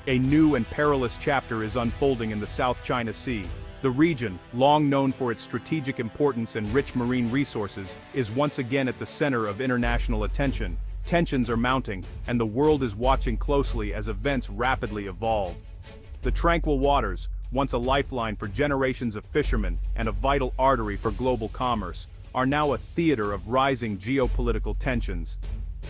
A new and perilous chapter is unfolding in the South China Sea. The region, long known for its strategic importance and rich marine resources, is once again at the center of international attention. Tensions are mounting, and the world is watching closely as events rapidly evolve. The tranquil waters, once a lifeline for generations of fishermen and a vital artery for global commerce, are now a theater of rising geopolitical tensions.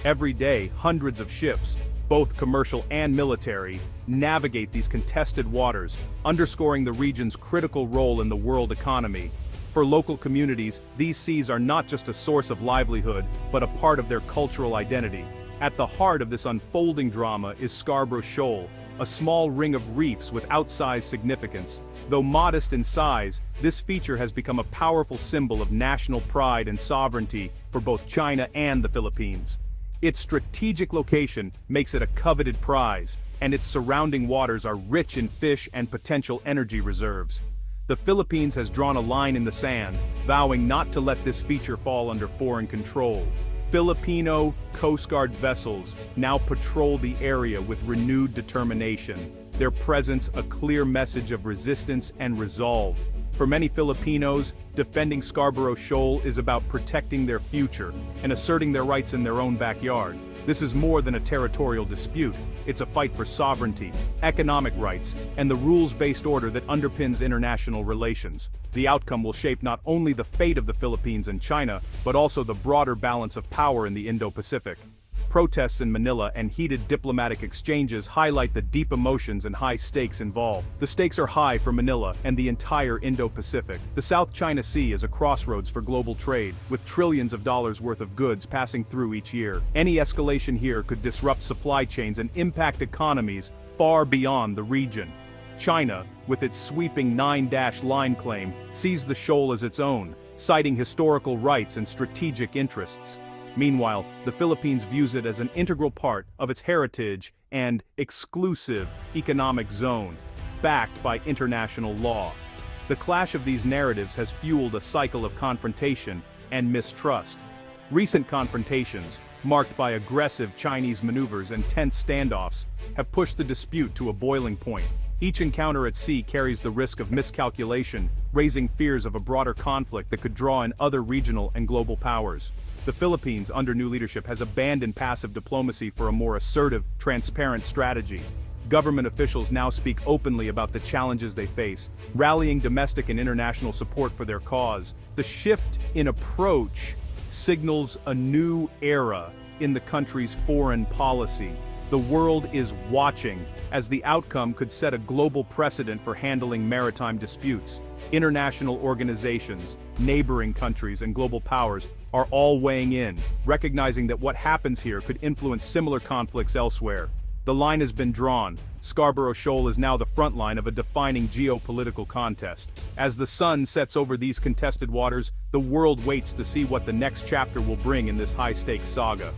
Every day, hundreds of ships, both commercial and military, navigate these contested waters, underscoring the region's critical role in the world economy. For local communities, these seas are not just a source of livelihood, but a part of their cultural identity. At the heart of this unfolding drama is Scarborough Shoal, a small ring of reefs with outsized significance. Though modest in size, this feature has become a powerful symbol of national pride and sovereignty for both China and the Philippines. Its strategic location makes it a coveted prize, and its surrounding waters are rich in fish and potential energy reserves. The Philippines has drawn a line in the sand, vowing not to let this feature fall under foreign control. Filipino Coast Guard vessels now patrol the area with renewed determination, their presence a clear message of resistance and resolve. For many Filipinos, defending Scarborough Shoal is about protecting their future and asserting their rights in their own backyard. This is more than a territorial dispute, it's a fight for sovereignty, economic rights, and the rules-based order that underpins international relations. The outcome will shape not only the fate of the Philippines and China, but also the broader balance of power in the Indo-Pacific. Protests in Manila and heated diplomatic exchanges highlight the deep emotions and high stakes involved. The stakes are high for Manila and the entire Indo-Pacific. The South China Sea is a crossroads for global trade, with trillions of dollars worth of goods passing through each year. Any escalation here could disrupt supply chains and impact economies far beyond the region. China, with its sweeping 9-line claim, sees the shoal as its own, citing historical rights and strategic interests. Meanwhile, the Philippines views it as an integral part of its heritage and exclusive economic zone, backed by international law. The clash of these narratives has fueled a cycle of confrontation and mistrust. Recent confrontations, marked by aggressive Chinese maneuvers and tense standoffs, have pushed the dispute to a boiling point. Each encounter at sea carries the risk of miscalculation, raising fears of a broader conflict that could draw in other regional and global powers. The Philippines, under new leadership, has abandoned passive diplomacy for a more assertive, transparent strategy. Government officials now speak openly about the challenges they face, rallying domestic and international support for their cause. The shift in approach signals a new era in the country's foreign policy. The world is watching, as the outcome could set a global precedent for handling maritime disputes. International organizations, neighboring countries, and global powers are all weighing in, recognizing that what happens here could influence similar conflicts elsewhere. The line has been drawn. Scarborough Shoal is now the front line of a defining geopolitical contest. As the sun sets over these contested waters, the world waits to see what the next chapter will bring in this high-stakes saga.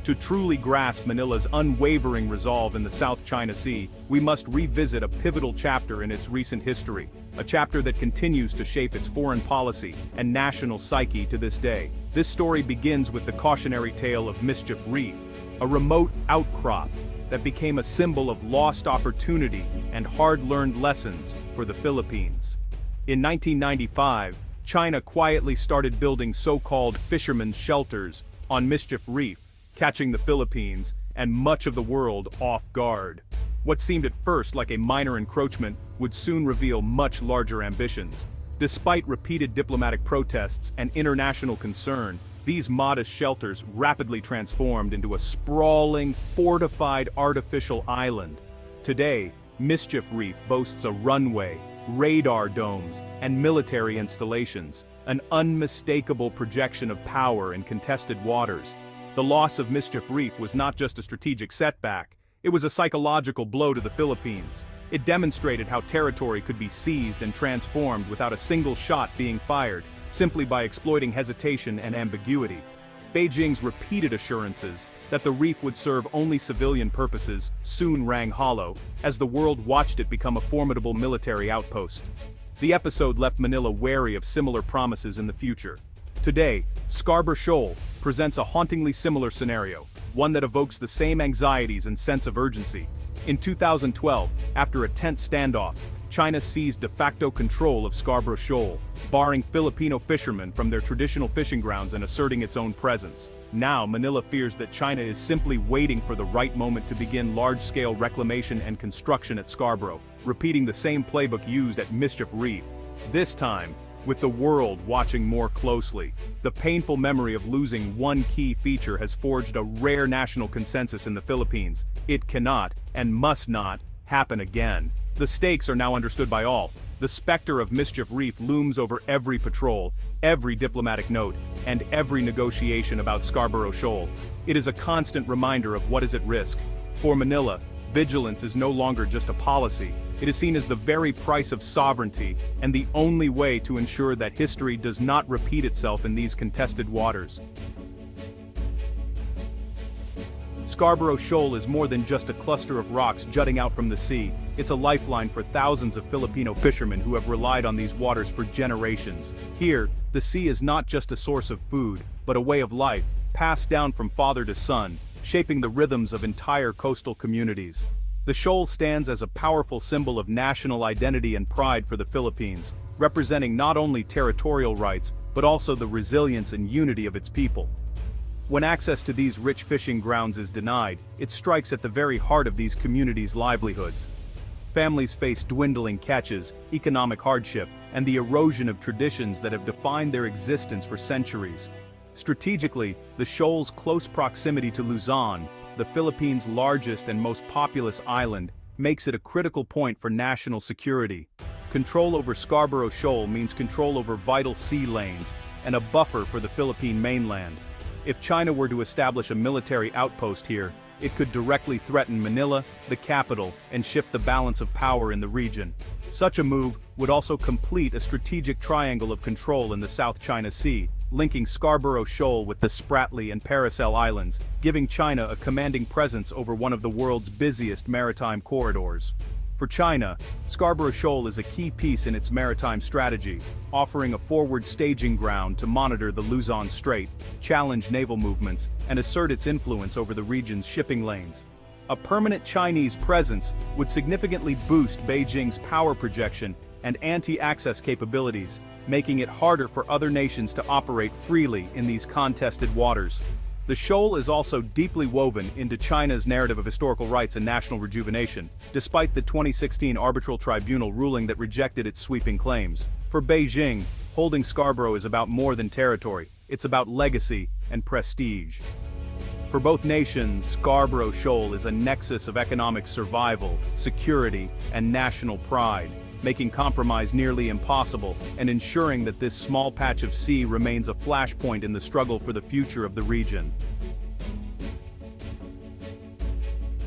To truly grasp Manila's unwavering resolve in the South China Sea, we must revisit a pivotal chapter in its recent history, a chapter that continues to shape its foreign policy and national psyche to this day. This story begins with the cautionary tale of Mischief Reef, a remote outcrop that became a symbol of lost opportunity and hard-learned lessons for the Philippines. In 1995, China quietly started building so-called fishermen's shelters on Mischief Reef, catching the Philippines and much of the world off guard. What seemed at first like a minor encroachment would soon reveal much larger ambitions. Despite repeated diplomatic protests and international concern, these modest shelters rapidly transformed into a sprawling, fortified artificial island. Today, Mischief Reef boasts a runway, radar domes, and military installations, an unmistakable projection of power in contested waters. The loss of Mischief Reef was not just a strategic setback, it was a psychological blow to the Philippines. It demonstrated how territory could be seized and transformed without a single shot being fired, simply by exploiting hesitation and ambiguity. Beijing's repeated assurances that the reef would serve only civilian purposes soon rang hollow, as the world watched it become a formidable military outpost. The episode left Manila wary of similar promises in the future. Today, Scarborough Shoal presents a hauntingly similar scenario. one that evokes the same anxieties and sense of urgency. In 2012, after a tense standoff, China seized de facto control of Scarborough Shoal, barring Filipino fishermen from their traditional fishing grounds and asserting its own presence. Now, Manila fears that China is simply waiting for the right moment to begin large-scale reclamation and construction at Scarborough, repeating the same playbook used at Mischief Reef. This time, with the world watching more closely, the painful memory of losing one key feature has forged a rare national consensus in the Philippines. It cannot, and must not, happen again. The stakes are now understood by all. The specter of Mischief Reef looms over every patrol, every diplomatic note, and every negotiation about Scarborough Shoal. It is a constant reminder of what is at risk. For Manila, vigilance is no longer just a policy. It is seen as the very price of sovereignty, and the only way to ensure that history does not repeat itself in these contested waters. Scarborough Shoal is more than just a cluster of rocks jutting out from the sea. It's a lifeline for thousands of Filipino fishermen who have relied on these waters for generations. Here, the sea is not just a source of food, but a way of life, passed down from father to son, shaping the rhythms of entire coastal communities. The shoal stands as a powerful symbol of national identity and pride for the Philippines, representing not only territorial rights, but also the resilience and unity of its people. When access to these rich fishing grounds is denied, it strikes at the very heart of these communities' livelihoods. Families face dwindling catches, economic hardship, and the erosion of traditions that have defined their existence for centuries. Strategically, the shoal's close proximity to Luzon, the Philippines' largest and most populous island, makes it a critical point for national security. Control over Scarborough Shoal means control over vital sea lanes, and a buffer for the Philippine mainland. If China were to establish a military outpost here, it could directly threaten Manila, the capital, and shift the balance of power in the region. Such a move would also complete a strategic triangle of control in the South China Sea, linking Scarborough Shoal with the Spratly and Paracel Islands, giving China a commanding presence over one of the world's busiest maritime corridors. For China, Scarborough Shoal is a key piece in its maritime strategy, offering a forward staging ground to monitor the Luzon Strait, challenge naval movements, and assert its influence over the region's shipping lanes. A permanent Chinese presence would significantly boost Beijing's power projection and anti-access capabilities, making it harder for other nations to operate freely in these contested waters. The shoal is also deeply woven into China's narrative of historical rights and national rejuvenation, despite the 2016 arbitral tribunal ruling that rejected its sweeping claims. For Beijing, holding Scarborough is about more than territory, it's about legacy and prestige. For both nations, Scarborough Shoal is a nexus of economic survival, security, and national pride, making compromise nearly impossible and ensuring that this small patch of sea remains a flashpoint in the struggle for the future of the region.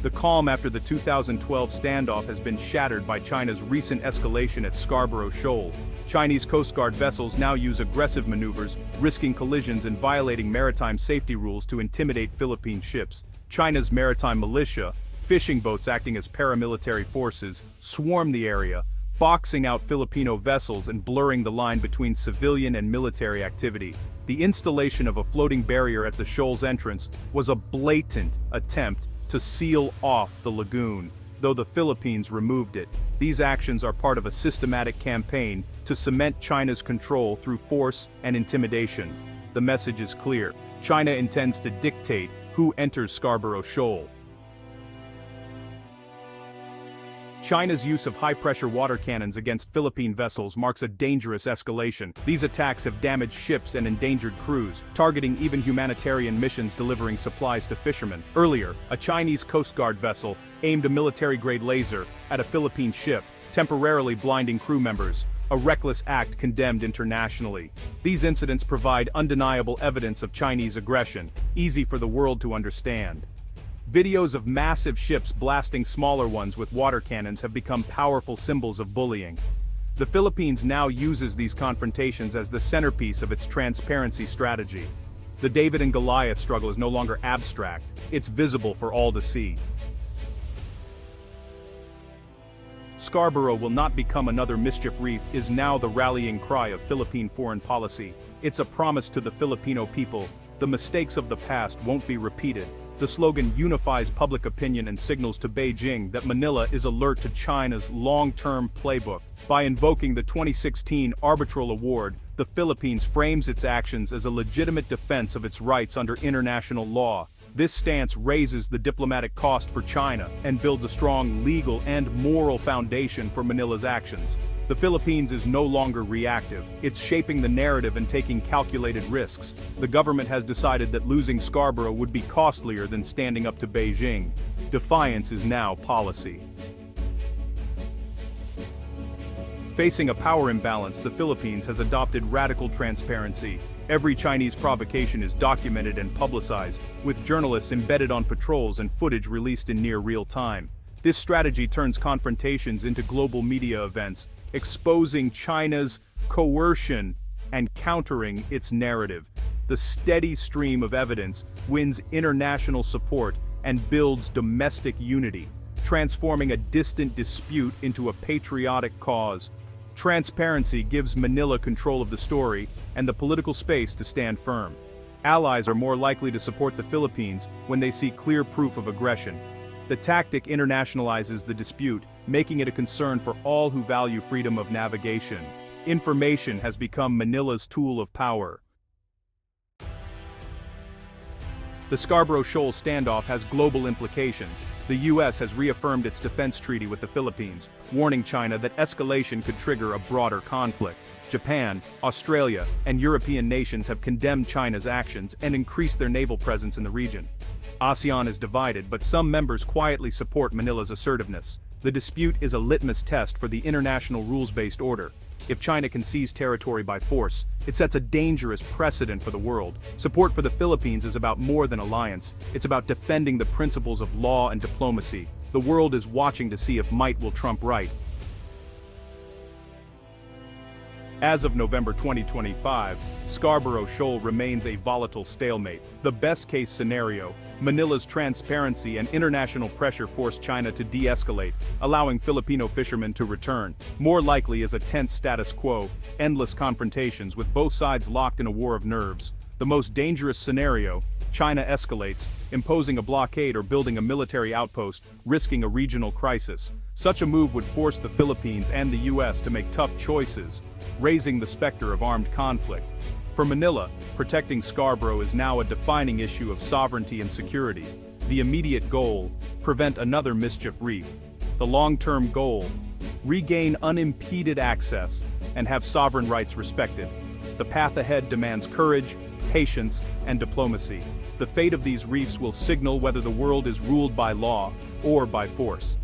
The calm after the 2012 standoff has been shattered by China's recent escalation at Scarborough Shoal. Chinese Coast Guard vessels now use aggressive maneuvers, risking collisions and violating maritime safety rules to intimidate Philippine ships. China's maritime militia, fishing boats acting as paramilitary forces, swarm the area, boxing out Filipino vessels and blurring the line between civilian and military activity. The installation of a floating barrier at the shoal's entrance was a blatant attempt to seal off the lagoon, though the Philippines removed it. These actions are part of a systematic campaign to cement China's control through force and intimidation. The message is clear: China intends to dictate who enters Scarborough Shoal. China's use of high-pressure water cannons against Philippine vessels marks a dangerous escalation. These attacks have damaged ships and endangered crews, targeting even humanitarian missions delivering supplies to fishermen. Earlier, a Chinese Coast Guard vessel aimed a military-grade laser at a Philippine ship, temporarily blinding crew members, a reckless act condemned internationally. These incidents provide undeniable evidence of Chinese aggression, easy for the world to understand. Videos of massive ships blasting smaller ones with water cannons have become powerful symbols of bullying. The Philippines now uses these confrontations as the centerpiece of its transparency strategy. The David and Goliath struggle is no longer abstract, it's visible for all to see. Scarborough will not become another Mischief Reef is now the rallying cry of Philippine foreign policy. It's a promise to the Filipino people: the mistakes of the past won't be repeated. The slogan unifies public opinion and signals to Beijing that Manila is alert to China's long-term playbook. By invoking the 2016 Arbitral Award, the Philippines frames its actions as a legitimate defense of its rights under international law. This stance raises the diplomatic cost for China and builds a strong legal and moral foundation for Manila's actions. The Philippines is no longer reactive, it's shaping the narrative and taking calculated risks. The government has decided that losing Scarborough would be costlier than standing up to Beijing. Defiance is now policy. Facing a power imbalance, the Philippines has adopted radical transparency. Every Chinese provocation is documented and publicized, with journalists embedded on patrols and footage released in near real time. This strategy turns confrontations into global media events, exposing China's coercion and countering its narrative. The steady stream of evidence wins international support and builds domestic unity, transforming a distant dispute into a patriotic cause. Transparency gives Manila control of the story and the political space to stand firm. Allies are more likely to support the Philippines when they see clear proof of aggression. The tactic internationalizes the dispute, making it a concern for all who value freedom of navigation. Information has become Manila's tool of power. The Scarborough Shoal standoff has global implications. The U.S. has reaffirmed its defense treaty with the Philippines, warning China that escalation could trigger a broader conflict. Japan, Australia, and European nations have condemned China's actions and increased their naval presence in the region. ASEAN is divided, but some members quietly support Manila's assertiveness. The dispute is a litmus test for the international rules-based order. If China can seize territory by force, it sets a dangerous precedent for the world. Support for the Philippines is about more than alliance. It's about defending the principles of law and diplomacy. The world is watching to see if might will trump right. As of November 2025, Scarborough Shoal remains a volatile stalemate. The best-case scenario, Manila's transparency and international pressure force China to de-escalate, allowing Filipino fishermen to return. More likely is a tense status quo, endless confrontations with both sides locked in a war of nerves. The most dangerous scenario, China escalates, imposing a blockade or building a military outpost, risking a regional crisis. Such a move would force the Philippines and the U.S. to make tough choices, raising the specter of armed conflict. For Manila, protecting Scarborough is now a defining issue of sovereignty and security. The immediate goal, prevent another Mischief Reef. The long-term goal, regain unimpeded access and have sovereign rights respected. The path ahead demands courage, patience, and diplomacy. The fate of these reefs will signal whether the world is ruled by law or by force.